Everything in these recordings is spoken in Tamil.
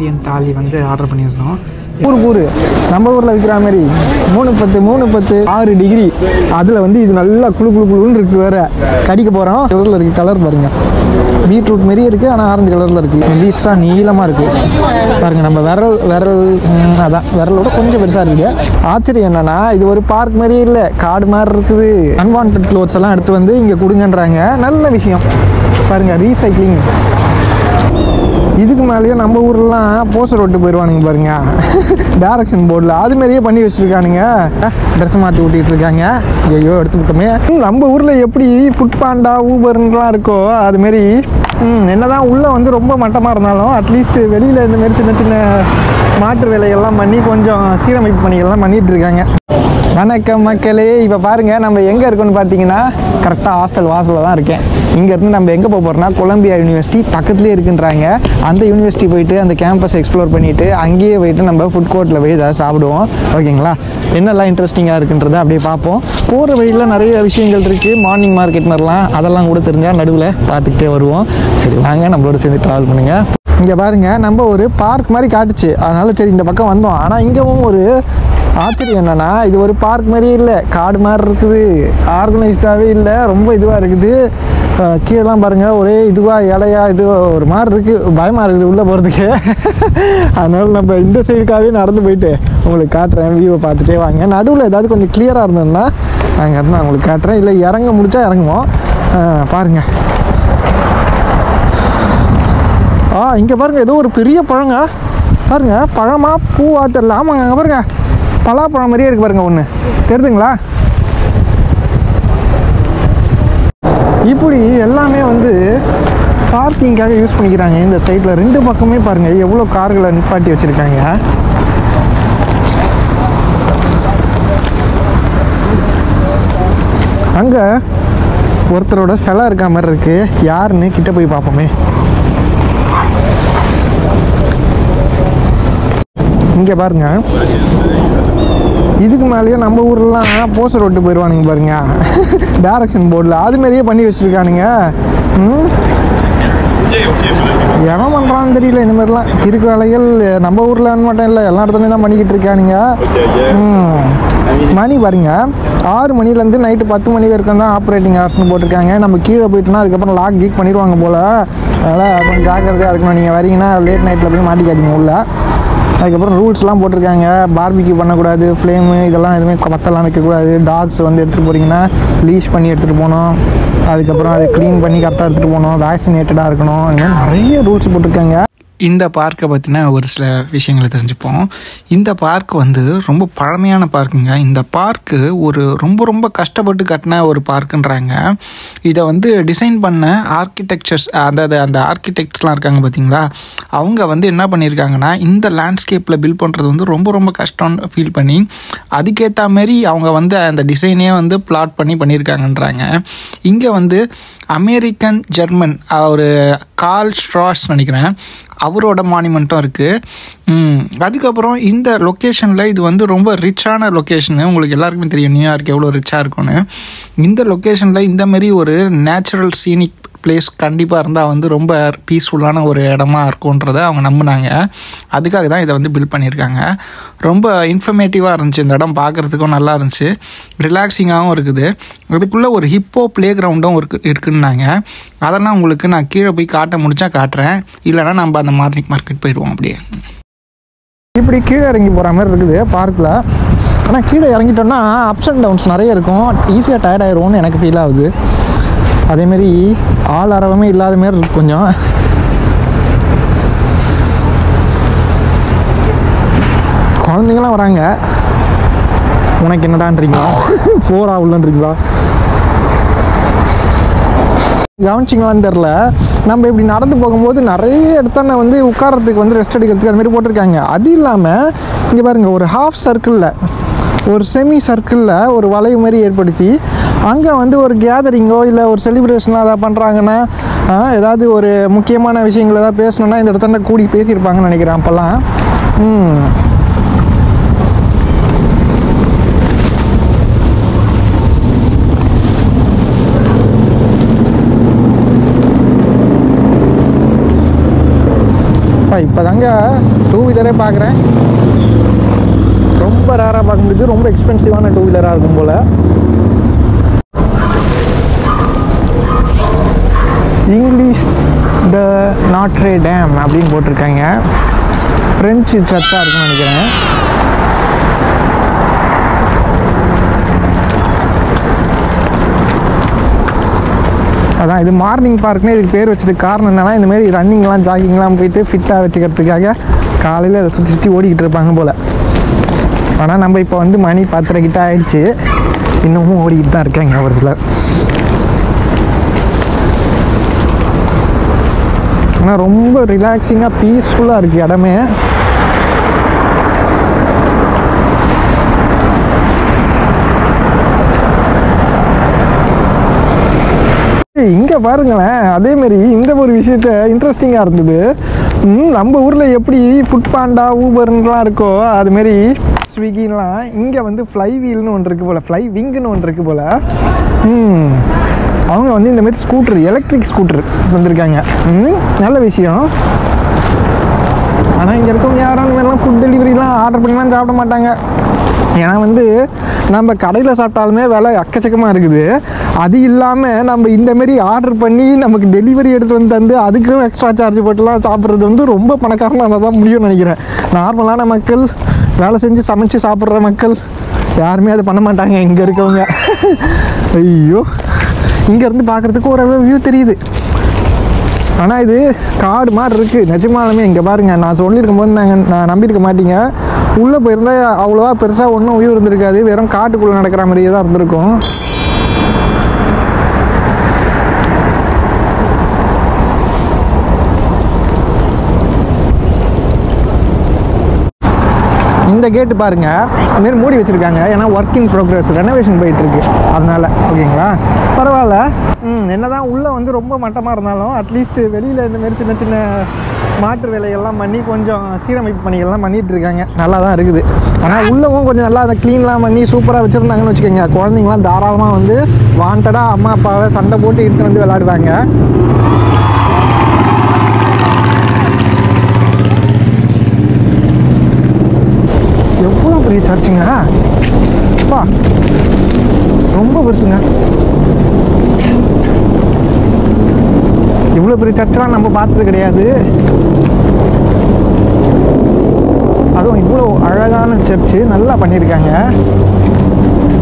இந்தியன் தாலி வந்து ஆர்டர் பண்ணியிருந்தோம். ஊர் நம்ம ஊரில் விற்கிற மாதிரி 310 6 டிகிரி அதில் வந்து இது நல்லா குழுன்னு இருக்குது. வேறு கடிக்க போகிறோம். கலரில் இருக்குது. கலர் பாருங்கள், பீட்ரூட் மாரியே இருக்குது, ஆனால் ஆரஞ்சு கலரில் இருக்குது. மெல்லிஸாக நீளமாக இருக்குது பாருங்கள். நம்ம விரலோட கொஞ்சம் பெருசாக இருக்குது. ஆச்சரியம் என்னென்னா இது ஒரு பார்க் மாதிரியே இல்லை, காடு மாதிரி இருக்குது. அன்வான்ட் க்ளோத்ஸ் எல்லாம் எடுத்து வந்து இங்கே கொடுங்கன்றாங்க. நல்ல விஷயம் பாருங்கள், ரீசைக்ளிங். இதுக்கு மேலேயும் நம்ம ஊர்லாம் போஸ்டர் விட்டு போயிடுவானுங்க பாருங்க, டைரக்ஷன் போர்டில் அதுமாரியே பண்ணி வச்சுருக்கானுங்க. ட்ரெஸ் மாற்றி ஊட்டிகிட்டு இருக்காங்க. ஐயோ எடுத்துக்கிட்டோமே. நம்ம ஊரில் எப்படி ஃபுட் பாண்டா ஊபர்லாம் இருக்கோ அதுமாரி என்னதான் உள்ளே வந்து ரொம்ப மட்டமாக இருந்தாலும் அட்லீஸ்ட் வெளியில் இந்தமாரி சின்ன சின்ன மாற்று வேலைகள்லாம் பண்ணி கொஞ்சம் சீரமைப்பு பணிகள்லாம் பண்ணிகிட்டு இருக்காங்க. வணக்கம் மக்களே. இப்போ பாருங்கள் நம்ம எங்கே இருக்கோன்னு பார்த்தீங்கன்னா கரெக்டாக ஹாஸ்டல் வாசலில் தான் இருக்கேன். இங்கேருந்து நம்ம எங்கே போக போகிறோம்னா கொலம்பியா யூனிவர்சிட்டி பக்கத்துலேயே இருக்குன்றாங்க. அந்த யூனிவர்சிட்டி போயிட்டு அந்த கேம்பஸ் எக்ஸ்ப்ளோர் பண்ணிவிட்டு அங்கேயே போயிட்டு நம்ம ஃபுட் கோர்ட்டில் போய் ஏதாவது சாப்பிடுவோம். ஓகேங்களா? என்னெல்லாம் இன்ட்ரெஸ்டிங்காக இருக்குன்றதை அப்படியே பார்ப்போம். போகிற வழியில் நிறைய விஷயங்கள் இருக்குது. மார்னிங் மார்க்கெட் மாதிரிலாம் அதெல்லாம் கூட தெரிஞ்சால் நடுவில் பார்த்துக்கிட்டே வருவோம். சரி வாங்க நம்மளோட சேர்ந்து ட்ராவல் பண்ணுங்கள். இங்கே பாருங்கள், நம்ம ஒரு பார்க் மாதிரி காட்டுச்சு, அதனால் சரி இந்த பக்கம் வந்தோம். ஆனால் இங்கேவும் ஒரு ஆச்சரியம் என்னென்னா இது ஒரு பார்க் மாதிரியே இல்லை, காடு மாதிரி இருக்குது. ஆர்கனைஸ்டாகவே இல்லை, ரொம்ப இதுவாக இருக்குது. கீழெல்லாம் பாருங்கள் ஒரே இதுவாக இலையாக இது ஒரு மாதிரி இருக்குது. பயமாக இருக்குது உள்ளே போகிறதுக்கு. அதனால் நம்ம இந்த சைடுக்காகவே நடந்து போயிட்டு உங்களுக்கு காட்டுறேன். வியூவை பார்த்துட்டே வாங்க. நடுவில் ஏதாவது கொஞ்சம் கிளியராக இருந்ததுன்னா அங்கே இருந்தால் உங்களுக்கு காட்டுறேன். இல்லை இறங்க முடிச்சா இறங்குவோம். பாருங்கள். இங்கே பாருங்கள், ஏதோ ஒரு பெரிய பழங்க பாருங்கள். பழமாக பூவா தெரியல. ஆமாங்க, அங்கே பாருங்கள் பலாப்பழம் மாதிரியே இருக்குது பாருங்கள். ஒன்று தெரியுதுங்களா? இப்படி எல்லாமே வந்து பார்க்கிங்காக யூஸ் பண்ணிக்கிறாங்க. இந்த சைடில் 2 பக்கமே பாருங்கள் எவ்வளோ கார்களை நிப்பாட்டி வச்சுருக்காங்க. அங்கே ஒருத்தரோட சிலை இருக்க மாதிரி இருக்குது. யாருன்னு கிட்ட போய் பார்ப்போமே. இங்கே பாருங்க, இதுக்கு மேலேயும் நம்ம ஊர்லாம் போஸ்டர் விட்டு போயிடுவானுங்க பாருங்க, டைரக்ஷன் போர்டில் அதுமாரியே பண்ணி வச்சுருக்கானுங்க. எவன் பண்ணுறான்னு தெரியல. இந்த மாதிரிலாம் கிறுக்கு வேலைகள் நம்ம ஊரில் மட்டும் இல்லை, எல்லா இடத்துலையும் தான் பண்ணிக்கிட்டு இருக்கானுங்க. மணி பாருங்க, 6 மணிலேருந்து நைட்டு 10 மணி வரைக்கும் தான் ஆப்ரேட்டிங் ஹவர்ஸ்னு போட்டிருக்காங்க. நம்ம கீழே போயிட்டோம்னா அதுக்கப்புறம் லாக் கீக் பண்ணிடுவாங்க போல். அதனால் கொஞ்சம் ஜாக்கிரதையாக இருக்கணும். நீங்கள் வரீங்கன்னா லேட் நைட்டில் போய் மாட்டிக்காதீங்க உள்ள. அதுக்கப்புறம் ரூல்ஸ்லாம் போட்டிருக்காங்க. பார்பிக்யூ பண்ணக்கூடாது, ஃப்ளேமு இதெல்லாம் எதுவுமே பத்தெல்லாம் வைக்கக்கூடாது. டாக்ஸ் வந்து எடுத்துகிட்டு போகிறீங்கன்னா லீஷ் பண்ணி எடுத்துகிட்டு போகணும். அதுக்கப்புறம் அதை க்ளீன் பண்ணி கரெக்டாக எடுத்துகிட்டு போகணும். வேக்சினேட்டடாக இருக்கணும். இந்த மாதிரி நிறைய ரூல்ஸ் போட்டிருக்காங்க. இந்த பார்க்கை பற்றின ஒரு சில விஷயங்களை தெரிஞ்சுப்போம். இந்த பார்க் வந்து ரொம்ப பழமையான பார்க்குங்க. இந்த பார்க்கு ஒரு ரொம்ப கஷ்டப்பட்டு கட்டின ஒரு பார்க்குன்றாங்க. இதை வந்து டிசைன் பண்ண ஆர்கிடெக்சர்ஸ், அதாவது அந்த ஆர்கிடெக்ட்ஸ்லாம் இருக்காங்க பார்த்தீங்களா, அவங்க வந்து என்ன பண்ணியிருக்காங்கன்னா இந்த லேண்ட்ஸ்கேப்பில் பில்ட் பண்ணுறது வந்து ரொம்ப கஷ்டம்னு ஃபீல் பண்ணி அதுக்கேற்ற மாரி அவங்க வந்து அந்த டிசைனே வந்து பிளாட் பண்ணியிருக்காங்கன்றாங்க. இங்கே வந்து அமெரிக்கன் ஜெர்மன் ஒரு கார்ல் ஸ்ட்ராஸ் நினைக்கிறேன், அவரோட மானுமெண்ட்டும் இருக்குது. அதுக்கப்புறம் இந்த லொக்கேஷனில் இது வந்து ரொம்ப ரிச்சான லொக்கேஷனு. உங்களுக்கு எல்லாருக்குமே தெரியும் நியூயார்க் எவ்வளோ ரிச்சாக இருக்கும்னு. இந்த லொக்கேஷனில் இந்த மாதிரி ஒரு நேச்சுரல் சீனிக் பிளேஸ் கண்டிப்பாக இருந்தால் வந்து ரொம்ப பீஸ்ஃபுல்லான ஒரு இடமா இருக்கும்ன்றதை அவங்க நம்பினாங்க. அதுக்காக தான் இதை வந்து பில்ட் பண்ணியிருக்காங்க. ரொம்ப இன்ஃபர்மேட்டிவாக இருந்துச்சு. இந்த இடம் பார்க்குறதுக்கும் நல்லா இருந்துச்சு, ரிலாக்ஸிங்காகவும் இருக்குது. அதுக்குள்ளே ஒரு ஹிப்போ ப்ளே கிரவுண்டும் இருக்குன்னாங்க. அதெல்லாம் உங்களுக்கு நான் கீழே போய் காட்ட முடிச்சா காட்டுறேன், இல்லைனா நம்ம அந்த மார்னிங் மார்க்கெட் போயிடுவோம். அப்படியே இப்படி கீழே இறங்கி போகிற மாதிரி இருக்குது பார்க்கில். ஆனால் கீழே இறங்கிட்டோன்னா அப்ஸ் அண்ட் டவுன்ஸ் நிறைய இருக்கும், ஈஸியாக டயர்ட் ஆகிருவோம்னு எனக்கு ஃபீல் ஆகுது. அதேமாரி ஆள் அரவமே இல்லாத மாரி இருக்கு கொஞ்சம். குழந்தைங்களாம் வராங்க. உனக்கு என்னடான்றீங்களா, போரா உள்ளன்றீங்களா, கவனிச்சிங்களான்னு தெரில. நம்ம இப்படி நடந்து போகும்போது நிறைய இடத்தான வந்து உட்காரத்துக்கு வந்து ரெஸ்ட் எடுக்கிறதுக்கு அதுமாரி போட்டிருக்காங்க. அது இல்லாமல் இங்கே பாருங்கள், ஒரு ஹாஃப் சர்க்கிளில் ஒரு செமி சர்க்கிளில் ஒரு வளைவு மாதிரி ஏற்படுத்தி அங்கே வந்து ஒரு கேதரிங்கோ இல்லை ஒரு செலிப்ரேஷனோ அதை பண்ணுறாங்கன்னா, ஏதாவது ஒரு முக்கியமான விஷயங்கள் ஏதாவது பேசணுன்னா இந்த இடத்துல கூடி பேசியிருப்பாங்கன்னு நினைக்கிறேன் அப்போல்லாம். இப்போ தாங்க டூ வீலரே பார்க்குறேன். ரொம்ப ரேராக பார்க்க முடியுது. ரொம்ப எக்ஸ்பென்சிவான டூ வீலராக இருக்கும் போல். இங்கிலீஷ் த நாட்ரே டேம் அப்படின்னு போட்டிருக்காங்க. ஃப்ரெஞ்சு சர்ச்சாக இருக்குன்னு நினைக்கிறேன். அதான் இது மார்னிங் பார்க்னு இதுக்கு பேர் வச்சதுக்கு காரணம் என்னென்னா, இந்தமாரி ரன்னிங்லாம் ஜாகிங்லாம் போயிட்டு ஃபிட்டாக வச்சுக்கிறதுக்காக காலையில் அதை சுற்றி சுற்றி ஓடிக்கிட்டு இருப்பாங்க போல். ஆனால் நம்ம இப்போ வந்து மணி 10:30 கிட்ட ஆயிடுச்சு. இன்னமும் ஓடிக்கிட்டு தான் இருக்காங்க ஒரு சிலர். ஆனால் ரொம்ப ரிலாக்ஸிங்காக பீஸ்ஃபுல்லாக இருக்குது இடமே. இங்கே பாருங்களேன், அதேமாரி இந்த ஒரு விஷயத்த இன்ட்ரெஸ்டிங்காக இருந்தது. நம்ம ஊரில் எப்படி ஃபுட் பாண்டா ஊபர்லாம் இருக்கோ அதுமாரி ஸ்விக்கின்லாம் இங்கே வந்து ஃப்ளை வீல்னு ஒன்று இருக்குது போல், ஃப்ளை விங்குன்னு ஒன்று இருக்குது போல். அவங்க வந்து இந்தமாரி ஸ்கூட்ரு, எலக்ட்ரிக் ஸ்கூட்ரு வந்திருக்காங்க. நல்ல விஷயம். ஆனால் இங்கே இருக்கவங்க யாரும் அந்த மாதிரிலாம் ஃபுட் டெலிவரிலாம் ஆர்டர் பண்ணிலாம் சாப்பிட மாட்டாங்க. ஏன்னா வந்து நம்ம கடையில் சாப்பிட்டாலுமே விலை எக்கச்சக்கமாக இருக்குது. அது இல்லாமல் நம்ம இந்தமாரி ஆர்டர் பண்ணி நமக்கு டெலிவரி எடுத்துகிட்டு வந்து தந்து அதுக்கும் எக்ஸ்ட்ரா சார்ஜ் போட்டுலாம் சாப்பிட்றது வந்து ரொம்ப பணக்காரனாக அதை தான் முடியும்னு நினைக்கிறேன். நார்மலான மக்கள், வேலை செஞ்சு சமைச்சு சாப்பிட்ற மக்கள் யாருமே அதை பண்ண மாட்டாங்க இங்கே இருக்கவங்க. ஐயோ, இங்கேருந்து பார்க்குறதுக்கு ஒரு வியூ தெரியுது. ஆனால் இது காடு மாதிரி இருக்குது நிஜமாலுமே. இங்கே பாருங்கள், நான் சொல்லியிருக்கும் போது நான் நம்பியிருக்க மாட்டீங்க. உள்ளே போயிருந்தால் அவ்வளோவா பெருசாக ஒன்றும் வியூ இருந்திருக்காது. வெறும் காட்டுக்குள்ளே நடக்கிற மாதிரியே தான் இருந்திருக்கும். இந்த கேட்டு பாருங்கள், இதுமாரி மூடி வச்சுருக்காங்க. ஏன்னா ஒர்க் இன் ப்ரோக்ரஸ், ரெனோவேஷன் போயிட்டுருக்கு, அதனால். ஓகேங்களா, பரவாயில்ல. என்ன தான் உள்ளே வந்து ரொம்ப மட்டமாக இருந்தாலும் அட்லீஸ்ட்டு வெளியில் இந்தமாரி சின்ன சின்ன மாற்று வேலைகள்லாம் பண்ணி கொஞ்சம் சீரமைப்பு பணிகள்லாம் பண்ணிகிட்ருக்காங்க. நல்லா தான் இருக்குது. ஆனால் உள்ளவும் கொஞ்சம் நல்லா அதை க்ளீன்லாம் பண்ணி சூப்பராக வச்சுருந்தாங்கன்னு வச்சுக்கோங்க. குழந்தைங்களாம் தாராளமாக வந்து வாண்டடாக அம்மா அப்பாவை சண்டை போட்டு இட்டு வந்து விளையாடுவாங்க. எவ்வளோ பெரிய சர்ச்சுங்க, அப்பா ரொம்ப பெருசுங்க. இவ்வளோ பெரிய சர்ச்செலாம் நம்ம பார்த்தது கிடையாது. அதுவும் இவ்வளோ அழகான சர்ச்சு, நல்லா பண்ணியிருக்காங்க.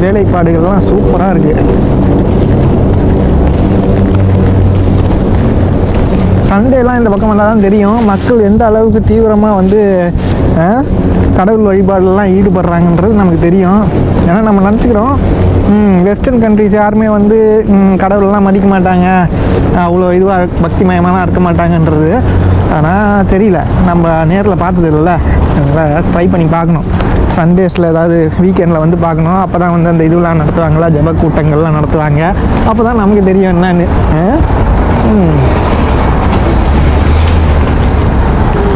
வேலைப்பாடுகள்லாம் சூப்பராக இருக்குது. சண்டேலாம் இந்த பக்கம் வந்தால் தான் தெரியும் மக்கள் எந்த அளவுக்கு தீவிரமாக வந்து கடவுள் வழிபாடுலாம் ஈடுபடுறாங்கன்றது நமக்கு தெரியும். ஏன்னா நம்ம நினச்சிக்கிறோம் வெஸ்டர்ன் கண்ட்ரிஸ் யாருமே வந்து கடவுளெலாம் மதிக்க மாட்டாங்க, அவ்வளோ இதுவாக பக்திமயமாக இருக்க மாட்டாங்கன்றது. ஆனால் தெரியல, நம்ம நேரில் பார்த்தது இல்லைல்ல. அதனால் ட்ரை பண்ணி பார்க்கணும். சண்டேஸில் ஏதாவது வீக்கெண்டில் வந்து பார்க்கணும். அப்போ தான் வந்து அந்த இதுவெலாம் நடத்துவாங்களா, ஜப கூட்டங்கள்லாம் நடத்துவாங்க. அப்போ தான் நமக்கு தெரியும் என்னன்னு.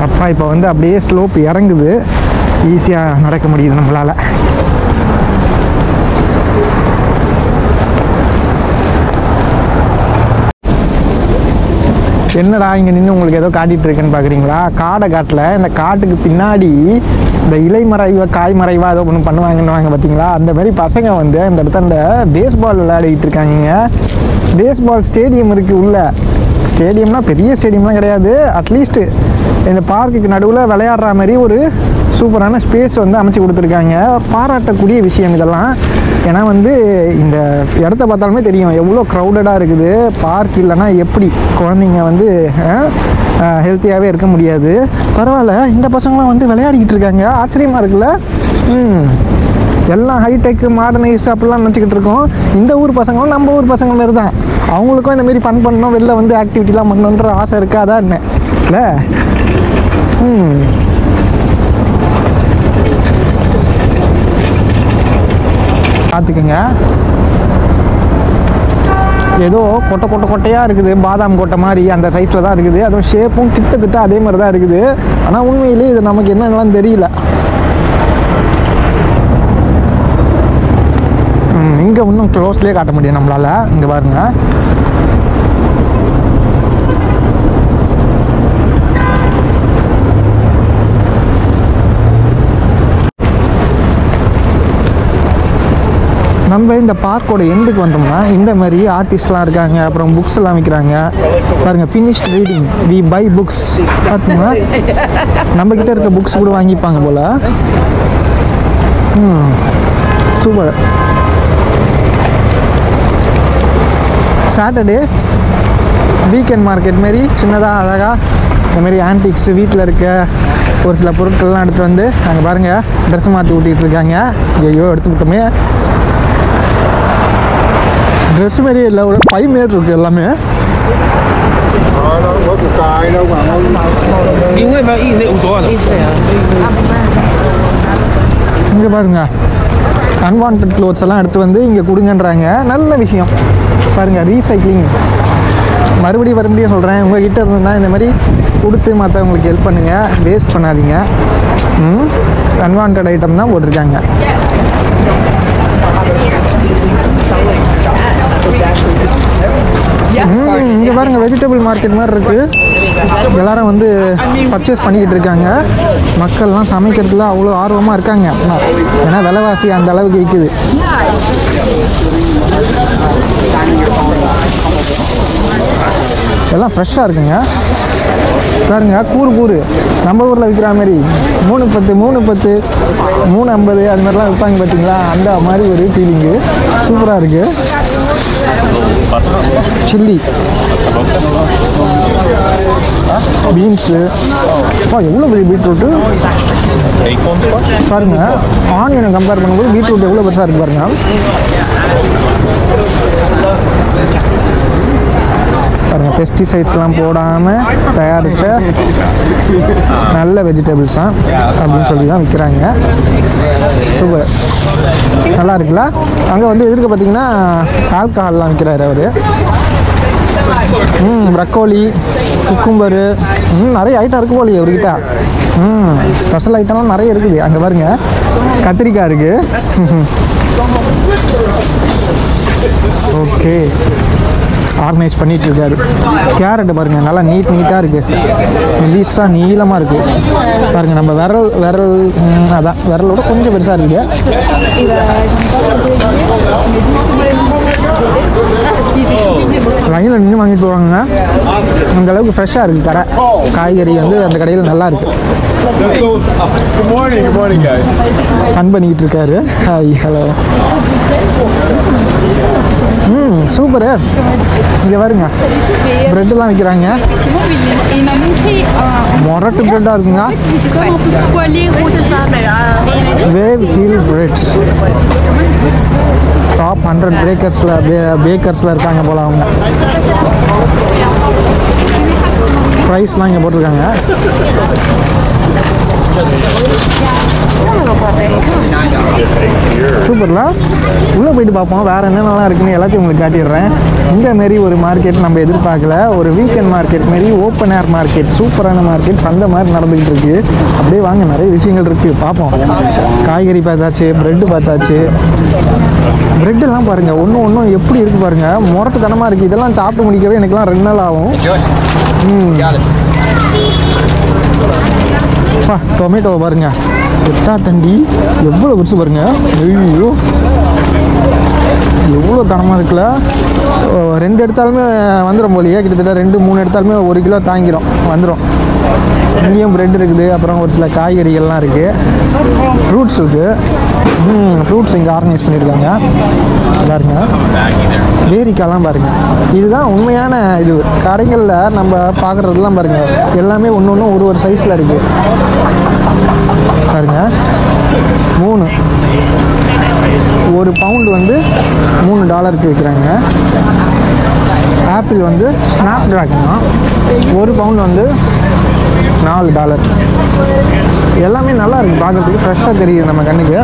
அப்பா இப்போ வந்து அப்படியே ஸ்லோப் இறங்குது, ஈஸியாக நடக்க முடியுது நம்மளால். என்னடா இங்கே நின்று உங்களுக்கு ஏதோ காட்டிகிட்டு இருக்குன்னு பார்க்குறீங்களா? காட்டில் இந்த காட்டுக்கு பின்னாடி இந்த இலை மறைவா காய் மறைவா ஏதோ ஒன்று பண்ணுவாங்கன்னு பார்த்தீங்களா? அந்த மாதிரி பசங்க வந்து இந்த இடத்துல இந்த பேஸ்பால் விளையாடிக்கிட்டு இருக்காங்க. பேஸ்பால் ஸ்டேடியம் இருக்குது உள்ள. ஸ்டேடியம்னா பெரிய ஸ்டேடியம்லாம் கிடையாது. அட்லீஸ்ட்டு இந்த பார்க்குக்கு நடுவில் விளையாடுற மாதிரி ஒரு சூப்பரான ஸ்பேஸ் வந்து அமைச்சு கொடுத்துருக்காங்க. பாராட்டக்கூடிய விஷயம் இதெல்லாம். ஏன்னா வந்து இந்த இடத்த பார்த்தாலுமே தெரியும் எவ்வளோ க்ரௌடடாக இருக்குது. பார்க் இல்லைன்னா எப்படி குழந்தைங்க வந்து ஹெல்த்தியாகவே இருக்க முடியாது. பரவாயில்ல, இந்த பசங்களாம் வந்து விளையாடிக்கிட்டு இருக்காங்க. ஆச்சரியமாக இருக்குல்ல. எல்லாம் ஹைடெக் மாடர்னைஸ் அப்படிலாம் நினச்சிக்கிட்டு இருக்கோம். இந்த ஊர் பசங்களும் நம்ம ஊர் பசங்க மாரி தான். அவங்களுக்கும் இந்தமாரி ஃபன் பண்ணணும், வெளில வந்து ஆக்டிவிட்டிலாம் பண்ணணுன்ற ஆசை இருக்காதா என்ன இல்லை? பார்த்துக்குங்க, ஏதோ கொட்டையாக இருக்குது, பாதாம் கொட்டை மாதிரி அந்த சைஸில் தான் இருக்குது. அதுவும் ஷேப்பும் கிட்டத்தட்ட அதே மாதிரி தான் இருக்குது. ஆனால் உண்மையிலே இது நமக்கு என்னென்னலாம் தெரியல. இங்கே இன்னும் க்ளோஸ்லேயே காட்ட முடியும் நம்மளால். இங்கே பாருங்கள், நம்ம இந்த பார்க்கோட எண்டுக்கு வந்தோம்னா இந்த மாதிரி ஆர்டிஸ்ட்லாம் இருக்காங்க, அப்புறம் புக்ஸ் எல்லாம் விற்கிறாங்க பாருங்கள். Finished reading we buy books. பார்த்தீங்கன்னா நம்மக்கிட்ட இருக்க புக்ஸ் கூட வாங்கிப்பாங்க போல். சூப்பர். சாட்டர்டே வீக்கெண்ட் மார்க்கெட் மாரி சின்னதாக அழகாக இந்த மாதிரி ஆன்டிக்ஸு வீட்டில் இருக்க ஒரு சில பொருட்கள்லாம் எடுத்து வந்து அங்கே பாருங்கள் ட்ரெஸ் மாற்றி ஊட்டிகிட்டு இருக்காங்க. ஐயோ எடுத்துக்கிட்டோமே, ட்ரெஸ் மாரியே இல்லை, ஒரு பை மாரி இருக்குது எல்லாமே. இங்கே பாருங்க அன்வான்ட் க்ளோத்ஸ் எல்லாம் எடுத்து வந்து இங்கே கொடுங்கன்றாங்க. நல்ல விஷயம் பாருங்கள், ரீசைக்ளிங். மறுபடியும் சொல்கிறேன், உங்கள்கிட்ட இருந்தால் இந்த மாதிரி கொடுத்து மற்றவங்களுக்கு ஹெல்ப் பண்ணுங்கள், வேஸ்ட் பண்ணாதீங்க. அன்வான்ட் ஐட்டம் தான் போட்டிருக்காங்க. இங்கே பாருங்கள் வெஜிடபிள் மார்க்கெட் மாதிரி இருக்குது. எல்லாரும் வந்து பர்ச்சேஸ் பண்ணிக்கிட்டு இருக்காங்க. மக்கள்லாம் சமைக்கிறதுல அவ்வளோ ஆர்வமாக இருக்காங்க. ஏன்னா விலைவாசி அந்த அளவுக்கு விற்குது. எல்லாம் ஃப்ரெஷ்ஷாக இருக்குங்க. பாருங்க கூறு நம்ம ஊரில் விற்கிற மாதிரி 3.10 3.10 3.50 அது மாதிரிலாம் விற்பாங்க பார்த்தீங்களா, அந்த மாதிரி ஒரு ஃபீலிங்கு. சூப்பராக இருக்குது. சில்லி, பீன்ஸு, எவ்வளோ பெரிய பீட்ரூட்டு பாருங்க. ஆனியனை கம்பேர் பண்ணும்போது பீட்ரூட் எவ்வளோ பெருசாக இருக்குது பாருங்க. பாருங்கள் பெஸ்டிசைட்ஸ்லாம் போடாமல் தயாரித்த நல்ல வெஜிடபிள்ஸ் தான் அப்படின்னு சொல்லி தான் விற்கிறாங்க. சூப்பர், நல்லா இருக்குல்ல. அங்கே வந்து எதிர்க்க பார்த்தீங்கன்னா ஆல்கஹால்லாம் விற்கிறாரு அவர். ப்ரக்கோலி, குக்கும்பரு, நிறைய ஐட்டம் இருக்குது போலியே அவர்கிட்ட. ஸ்பெஷல் ஐட்டம்லாம் நிறைய இருக்குது. அங்கே பாருங்கள் கத்திரிக்காய் இருக்குது. ஓகே, ஆர்கனைஸ் பண்ணிகிட்டு இருக்காரு. கேரட்டு பாருங்கள் நல்லா நீட்டாக இருக்குது, மெலிசாக நீளமாக இருக்குது. பாருங்கள் நம்ம விரல் அதான் விரலோட கொஞ்சம் பெருசாக இருக்குது. லைனில் நின்று வாங்கிட்டு போவாங்க. அந்த அளவுக்கு ஃப்ரெஷ்ஷாக இருக்குது கடை. காய்கறி வந்து அந்த கடையில் நல்லா இருக்குது. ஃபன் பண்ணிக்கிட்டு இருக்காரு. Hi, hello. சூப்பரு. இங்கே பாருங்க ப்ரெட்டெல்லாம் விற்கிறாங்க. மொரட்டு ப்ரெட்டாக இருக்குங்க. Wave heel breads. டாப் 100 பேக்கர்ஸில் இருக்காங்க போல் அவங்க. ப்ரைஸ்லாம் இங்கே போட்டிருக்காங்க. சூப்பர்ல. உள்ளே போயிட்டு பார்ப்போம் வேறு என்னென்னலாம் இருக்குன்னு எல்லாத்தையும் உங்களுக்கு காட்டிடுறேன். இந்த மாரி ஒரு மார்க்கெட் நம்ம எதிர்பார்க்கல. ஒரு வீக்கெண்ட் மார்க்கெட் மாரி ஓப்பன் ஏர் மார்க்கெட், சூப்பரான மார்க்கெட், சந்தை மாதிரி நடந்துக்கிட்டு இருக்குது. அப்படியே வாங்க, நிறைய விஷயங்கள் இருக்குது பார்ப்போம். காய்கறி பார்த்தாச்சு, ப்ரெட்டு பார்த்தாச்சு. ப்ரெட்டெல்லாம் பாருங்கள் ஒன்றும் எப்படி இருக்குது பாருங்கள், முரட்டுத்தனமாக இருக்குது. இதெல்லாம் சாப்பிட்டு முடிக்கவே எனக்குலாம் 2 நாள் ஆகும். டொமேட்டோவை பாருங்க, எட்டா தண்டி எவ்வளோ பெருசு பாருங்க. ஐயோ எவ்வளோ தனமாக இருக்குல்ல. 2 எடுத்தாலுமே வந்துடும் போலியே, கிட்டத்தட்ட 2-3 எடுத்தாலுமே 1 கிலோ தாங்கிடும் வந்துடும். இங்கேயும் ப்ரெட் இருக்குது, அப்புறம் ஒரு சில காய்கறிகள்லாம் இருக்குது, ஃப்ரூட்ஸ் இருக்குது. ஃப்ரூட்ஸ் இங்கே ஆர்கனைஸ் பண்ணியிருக்காங்க பாருங்க. பேரிக்காலாம் பாருங்கள், இதுதான் உண்மையான இது. கடைகளில் நம்ம பார்க்குறதுலாம் பாருங்கள் எல்லாமே ஒன்று ஒரு சைஸில் இருக்குது பாருங்க. 3 1 பவுண்டு வந்து $3 விற்கிறாங்க. ஆப்பிள் வந்து ஸ்னாப் ட்ராகன் 1 பவுண்ட் வந்து $4. எல்லாமே நல்லா இருக்குது பார்க்குறதுக்கு, ஃப்ரெஷ்ஷாக தெரியுது நம்ம கண்ணுக்கு.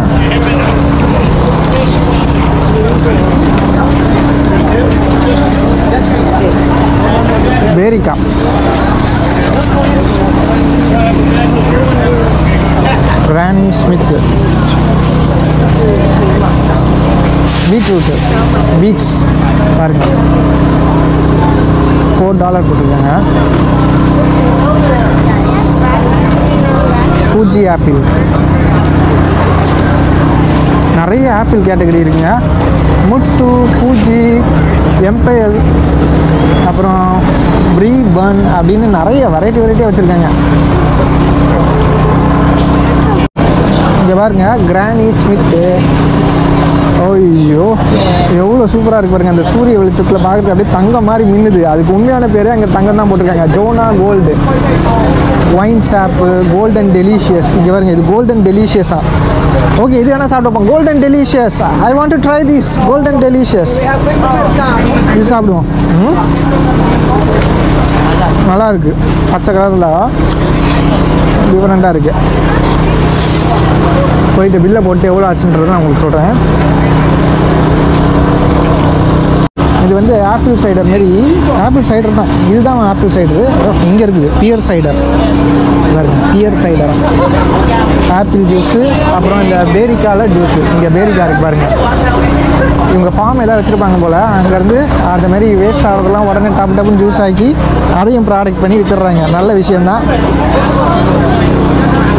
பேரிக்காய் கிரானி ஸ்மித், பீட்ரூட்டு, பீட்ஸ் பாருங்க $4 போட்டிருக்காங்க. ஃபூஜி ஆப்பிள் நிறைய ஆப்பிள் கேட்டகரி இருக்குங்க. முட்டு, ஃபூஜி, எம்பையல், அப்புறம் ப்ரீபன் அப்படின்னு நிறைய வெரைட்டியாக வச்சுருக்காங்க. இங்கே பாருங்க, கிரானி ஸ்மித்து. ஐயோ எவ்வளோ சூப்பராக இருக்கு பாருங்க. அந்த சூரிய வெளிச்சத்தில் பார்க்குறதுக்கு அப்படியே தங்கம் மாதிரி மின்னுது. அதுக்கு உண்மையான பேரே அங்கே தங்கம் தான் போட்டிருக்காங்க. Jonagold Winesap, golden delicious. இங்கே பாருங்க, இது கோல்டன் டெலிஷியஸா. ஓகே, இது வேணா சாப்பிடுவோம். Golden delicious, I want to try this golden delicious. இது சாப்பிடுவோம். நல்லா இருக்கு, பச்சை கலரில் டிஃப்ரெண்ட்டாக இருக்கு. போயிட்டு பில்லை போட்டு எவ்வளோ ஆச்சுன்றதை நான் உங்களுக்கு சொல்கிறேன். இது வந்து ஆப்பிள் சைடர் மாரி, ஆப்பிள் சைடர் தான். இதுதான் ஆப்பிள் சைடரு. இங்கே இருக்குது pear cider. Pear cider, apple juice, அப்புறம் இந்த பேரிக்கால ஜூஸு. இங்கே பேரிக்கா இருக்குது பாருங்கள். இவங்க ஃபார்ம் எதாவது வச்சுருப்பாங்க போல். அங்கேருந்து அந்த மாதிரி வேஸ்ட் ஆகிறதெல்லாம் உடனே டப்புன்னு ஜூஸ் ஆக்கி அதையும் ப்ராடக்ட் பண்ணி வித்துடுறாங்க. நல்ல விஷயந்தான்.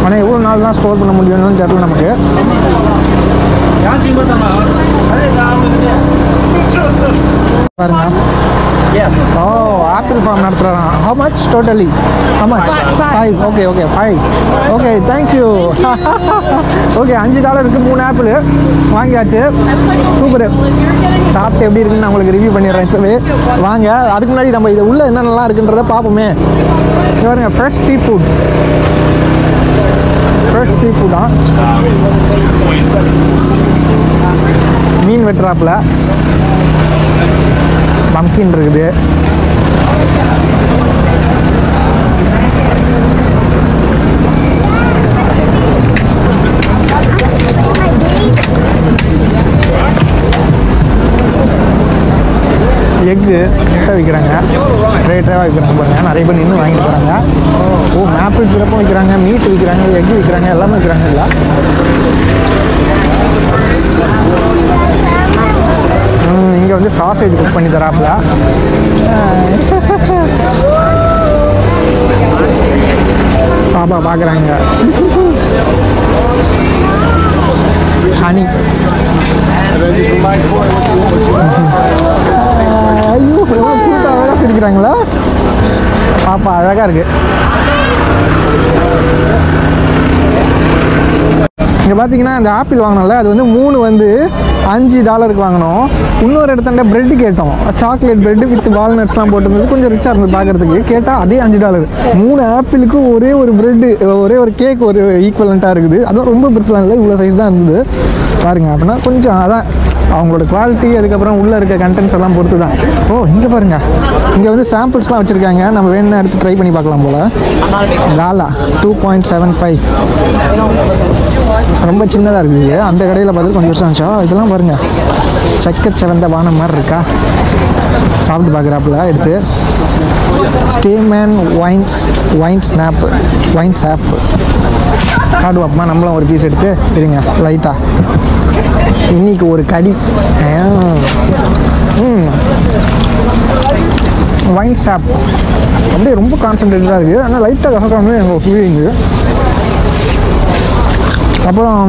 ஆனால் எவ்வளோ நாள் தான் ஸ்டோர் பண்ண முடியும்னு தெரியல நமக்கு. பாருங்க, ஓ ஆப்பிள் ஃபார்ம் நடத்துகிறான். How much totally? How much? 5. Okay 5. Okay, thank you. Okay, $5க்கு 3 ஆப்பிள் வாங்கியாச்சு. சூப்பரு. சாப்பிட்டு எப்படி இருக்குன்னு நான் உங்களுக்கு ரிவ்யூ பண்ணிடுறேன். இப்போவே வாங்க. அதுக்கு முன்னாடி நம்ம இது உள்ள என்னென்னலாம் இருக்குன்றதை பார்ப்போமே. பாருங்க, ஃப்ரெஷ் சீ ஃபுட். ஃப்ரெஷ் சீ ஃபுட்டா? மீன் வெட்டுறாப்புல. பம்கின் இருக்குது. எக்கு முட்டை விற்கிறாங்க. ட்ரேவாக விற்கிறாங்க பாருங்க. நிறைய பேர் இன்னும் வாங்கிட்டு போகிறாங்க. ஓ, மேப்பிள் சிறப்பும் விற்கிறாங்க, மீட் விற்கிறாங்க, எக்கு விற்கிறாங்க, எல்லாமே விற்கிறாங்க. இல்லை இங்கே வந்து சாசேஜ் குக் பண்ணி தராப்புல. பாப்பா பார்க்குறாங்க. ஹனி. ஐயோ, அழகாக சிரிக்கிறாங்களா? பாப்பா அழகாக இருக்கு. இங்கே பார்த்தீங்கன்னா இந்த ஆப்பிள் வாங்கினோம்ல, அது வந்து 3 வந்து $5 வாங்கினோம். இன்னொரு இடத்துல ப்ரெட்டு கேட்டோம். சாக்லேட் ப்ரெட்டு வித் வால்நட்ஸ்லாம் போட்டிருந்தது. கொஞ்சம் ரிச்சாக இருந்தது பார்க்குறதுக்கு. கேட்டால் அதே $5. 3 ஆப்பிளுக்கு ஒரே ஒரு ப்ரெட்டு, ஒரே ஒரு கேக் ஒரு ஈக்குவலண்ட்டாக இருக்குது. அதுவும் ரொம்ப பெருசாக இல்லை, இவ்வளோ சைஸ் தான் இருந்தது பாருங்க. அப்படின்னா கொஞ்சம் அதான் அவங்களோட குவாலிட்டி, அதுக்கப்புறம் உள்ளே இருக்க கண்டென்ட்ஸ் எல்லாம் பொறுத்து தான். ஓ, இங்கே பாருங்கள், இங்கே வந்து சாம்பிள்ஸ்லாம் வச்சுருக்காங்க. நம்ம வேணும்னா எடுத்து ட்ரை பண்ணி பார்க்கலாம் போல். காலா 2.75 ரொம்ப சின்னதாக இருக்குது. அந்த கடையில் பார்த்து கொஞ்சம் வருஷம் ஆச்சா. இதெல்லாம் பாருங்கள், சக்கச்சவந்த பானம் மாதிரி இருக்கா. சாப்பிட்டு பார்க்குறாப்புல எடுத்து. ஸ்டேமேன் ஒயின் சாப்பு சாப்பிடுவாப்பா. நம்மளும் ஒரு பீஸ் எடுத்து இருங்க லைட்டாக. இன்னைக்கு ஒரு கடி. ஒயின் ஷாப் அப்படியே ரொம்ப கான்சன்ட்ரேட்டடாக இருக்குது. ஆனால் லைட்டாக கசக்காமல் எங்கள் ஃபீலிங்கு. அப்புறம்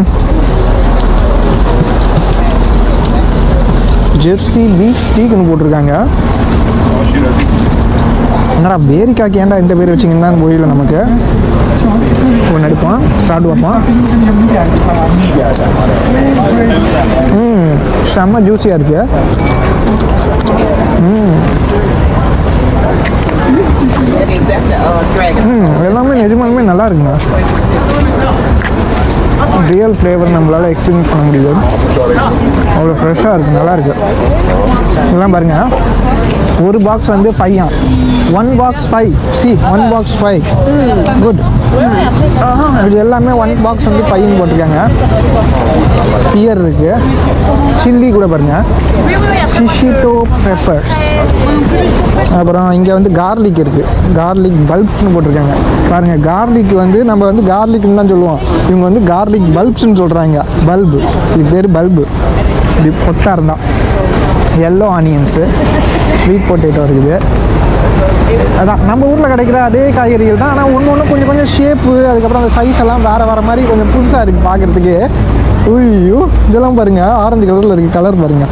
ஜெர்சி பீஃப் ஸ்டீக்னு போட்டிருக்காங்க. என்னடா பேரிக்காய்க்கு ஏன்டா இந்த பேர் வச்சிங்கன்னா புரியல நமக்கு. ஒன்று எடுப்போம், சாப்பிட்டு வைப்போம். செம்ம ஜூஸியாக இருக்கு. எல்லாமே நிஜமாலுமே நல்லா இருக்குங்க. ரியல் ஃப்ளேவர் நம்மளால் எக்ஸ்பீரியன்ஸ் பண்ண முடியுது. அவ்வளோ ஃப்ரெஷ்ஷாக இருக்குது, நல்லா இருக்குது. இதெல்லாம் பாருங்கள், ஒரு பாக்ஸ் வந்து 5. 1 பாக்ஸ் 5. C 1 box 5 good. இது எல்லாமே 1 பாக்ஸ் வந்து 5ன்னு போட்டிருக்காங்க. பியர் இருக்குது, சில்லி கூட பாருங்கள், சிஷிட்டோ பெப்பர்ஸ். அப்புறம் இங்கே வந்து கார்லிக் இருக்குது, கார்லிக் பல்ப்ஸ்னு போட்டிருக்காங்க பாருங்கள். கார்லிக் வந்து நம்ம வந்து கார்லிக்னு தான் சொல்லுவோம், இவங்க வந்து கார்லிக் பல்ப்ஸ்ன்னு சொல்கிறாங்க. பல்பு, இது பேர் பல்பு. இப்படி பொட்டாக இருந்தால். எல்லோ ஆனியன்ஸு, ஸ்வீட் பொட்டேட்டோ இருக்குது. அதான் நம்ம ஊரில் கிடைக்கிற அதே காய்கறிகள் தான். ஆனால் ஒன்று கொஞ்சம் ஷேப்பு, அதுக்கப்புறம் அந்த சைஸ் எல்லாம் வேறு மாதிரி கொஞ்சம் புதுசாக இருக்குது பார்க்குறதுக்கு. ஐயோ இதெல்லாம் பாருங்கள், ஆரஞ்சு கலரில் இருக்குது. கலர் பாருங்கள்,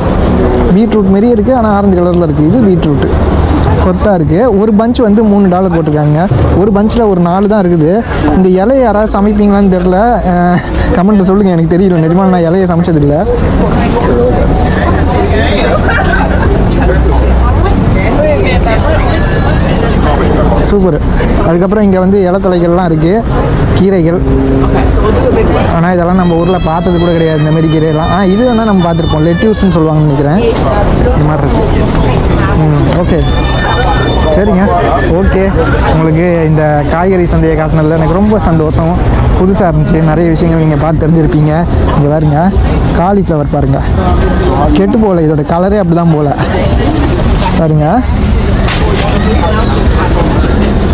பீட்ரூட் மாரியே இருக்குது, ஆனால் ஆரஞ்சு கலரில் இருக்குது. இது பீட்ரூட்டு கொத்தாக இருக்குது. ஒரு பஞ்ச் வந்து $3 போட்டிருக்காங்க. ஒரு பஞ்சில் ஒரு 4 தான் இருக்குது. இந்த இலையை யாராவது சமைப்பீங்களான்னு தெரில, கமெண்ட்டில் சொல்லுங்கள். எனக்கு தெரியல, நிஜமாக நான் இலையை சமைச்சதில்லை. சூப்பர். அதுக்கப்புறம் இங்கே வந்து இலத்தலைகள்லாம் இருக்குது, கீரைகள். ஆனால் இதெல்லாம் நம்ம ஊரில் பார்த்தது கூட கிடையாது, இந்த மாதிரி கீரையெல்லாம். இது வேணால் நம்ம பார்த்துருப்போம், லெட்யூஸ்ன்னு சொல்லுவாங்கன்னு நினைக்கிறேன். இந்த மாதிரி இருக்குது. ஓகே, சரிங்க. ஓகே, உங்களுக்கு இந்த காய்கறி சந்தையை காட்டினதில் எனக்கு ரொம்ப சந்தோஷம். புதுசாக இருந்துச்சு, நிறைய விஷயங்கள் நீங்கள் பார்த்து தெரிஞ்சிருப்பீங்க. இங்கே பாருங்க, காலிஃப்ளவர் பாருங்கள், கெட்டு போகல. இதோட கலரே அப்படி தான் போகல பாருங்க.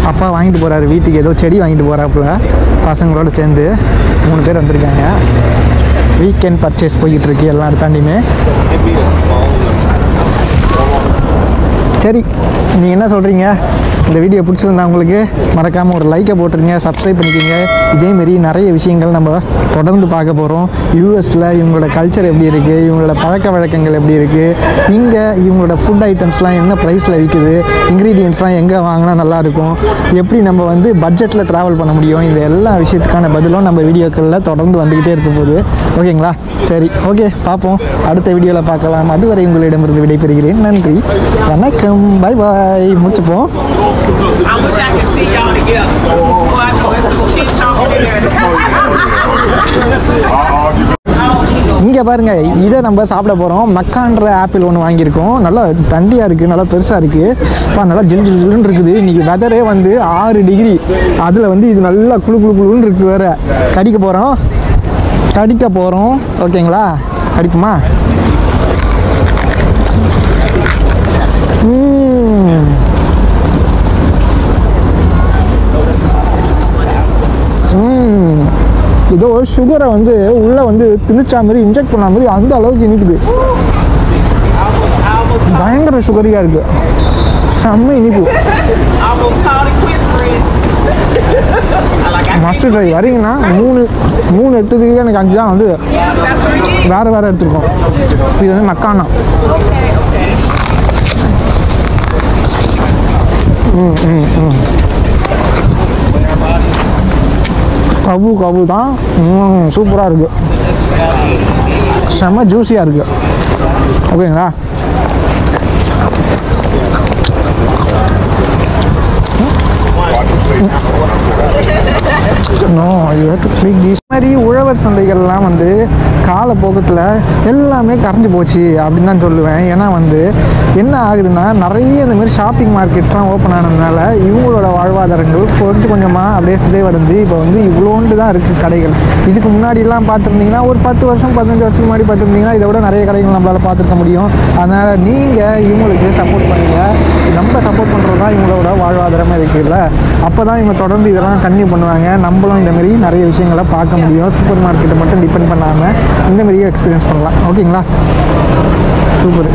அப்பா வாங்கிட்டு போகிறாரு வீட்டுக்கு, ஏதோ செடி வாங்கிட்டு போகிறாப்புல பசங்களோடு சேர்ந்து. 3 பேர் வந்திருக்காங்க. வீக்கெண்ட் பர்ச்சேஸ் போய்கிட்டுருக்கு எல்லா இடத்தாண்டியுமே. சரி, நீங்கள் என்ன சொல்கிறீங்க? இந்த வீடியோ பிடிச்சிருந்தா உங்களுக்கு மறக்காமல் ஒரு லைக்கை போட்டுருங்க, சப்ஸ்கிரைப் பண்ணிக்கோங்க. இதேமாரி நிறைய விஷயங்கள் நம்ம தொடர்ந்து பார்க்க போகிறோம். யூஎஸில் இவங்களோட கல்ச்சர் எப்படி இருக்குது, இவங்களோட பழக்க வழக்கங்கள் எப்படி இருக்குது, இங்கே இவங்களோட ஃபுட் ஐட்டம்ஸ்லாம் என்ன ப்ரைஸில் விற்குது, இன்க்ரீடியன்ட்ஸ்லாம் எங்கே வாங்கினா நல்லாயிருக்கும், எப்படி நம்ம வந்து பட்ஜெட்டில் ட்ராவல் பண்ண முடியும், இந்த எல்லா விஷயத்துக்கான பதிலும் நம்ம வீடியோக்களில் தொடர்ந்து வந்துக்கிட்டே இருக்க போகுது. ஓகேங்களா? சரி, ஓகே, பார்ப்போம். அடுத்த வீடியோவில் பார்க்கலாம். அதுவரை உங்களிடமிருந்து விடைபெறுகிறேன். நன்றி, வணக்கம், பாய் பாய். முடிச்சுப்போம். I wish I could see y'all together. Boy, I know it's some shit talking in there. இங்கே பாருங்கள், இதை நம்ம சாப்பிட போகிறோம். மக்கான்ற ஆப்பிள் ஒன்று வாங்கியிருக்கோம். நல்லா தண்டியாக இருக்குது, நல்லா பெருசாக இருக்குது. இப்போ நல்லா ஜில் ஜில் ஜில்லுன்னு இருக்குது. இன்றைக்கி வெதரே வந்து 6 டிகிரி. அதில் வந்து இது நல்லா குழு குழு குழுன்னு இருக்குது. வேறு கடிக்க போகிறோம். ஓகேங்களா? கடிக்குமா? இதோ சுகரை வந்து உள்ளே வந்து திணிச்சா மாதிரி, இன்ஜெக்ட் பண்ண மாதிரி அந்த அளவுக்கு இனிக்குது. பயங்கர சுகரியாக இருக்குது, செம்ம இனிப்பு. Must try. வரீங்கன்னா 3 எடுத்ததுக்கு எனக்கு 5 தான் வந்து வேறு எடுத்துருக்கோம். இது வந்து மக்கானா. கவு தான். சூப்பராக இருக்குது, செம்ம ஜூஸியாக இருக்குது. ஓகேங்களா? மாதிரி உழவர் சந்தைகள்லாம் வந்து காலப்போக்கத்தில் எல்லாமே கரைஞ்சி போச்சு அப்படின்னு தான் சொல்லுவேன். ஏன்னா வந்து என்ன ஆகுதுன்னா, நிறைய இந்த மாதிரி ஷாப்பிங் மார்க்கெட்ஸ்லாம் ஓப்பன் ஆனதுனால இவங்களோட வாழ்வாதாரங்கள் கொஞ்சம் கொஞ்சமாக அப்படியே சிதைவடைஞ்சு இப்போ வந்து இவ்வளோண்டு தான் இருக்குது கடைகள். இதுக்கு முன்னாடிலாம் பார்த்துருந்தீங்கன்னா, ஒரு 10 வருஷம் 15 வருஷத்துக்கு முன்னாடி பார்த்துருந்தீங்கன்னா இதை விட நிறைய கடைகள் நம்மளால் பார்த்துருக்க முடியும். அதனால் நீங்கள் இவங்களுக்கு சப்போர்ட் பண்ணுங்கள். நம்ம சப்போர்ட் பண்ணுறது தான் இவங்களோட வாழ்வாதாரமாக இருக்குல்ல. அப்போ தான் இவங்க தொடர்ந்து இதெல்லாம் கன்டினியூ பண்ணுவாங்க. நம்மளும் இந்தமாரி நிறைய விஷயங்களை பார்க்க முடியும். சூப்பர் மார்க்கெட்டை மட்டும் டிபெண்ட் பண்ணாமல் இந்தமாரியே எக்ஸ்பீரியன்ஸ் பண்ணலாம். ஓகேங்களா? சூப்பர்.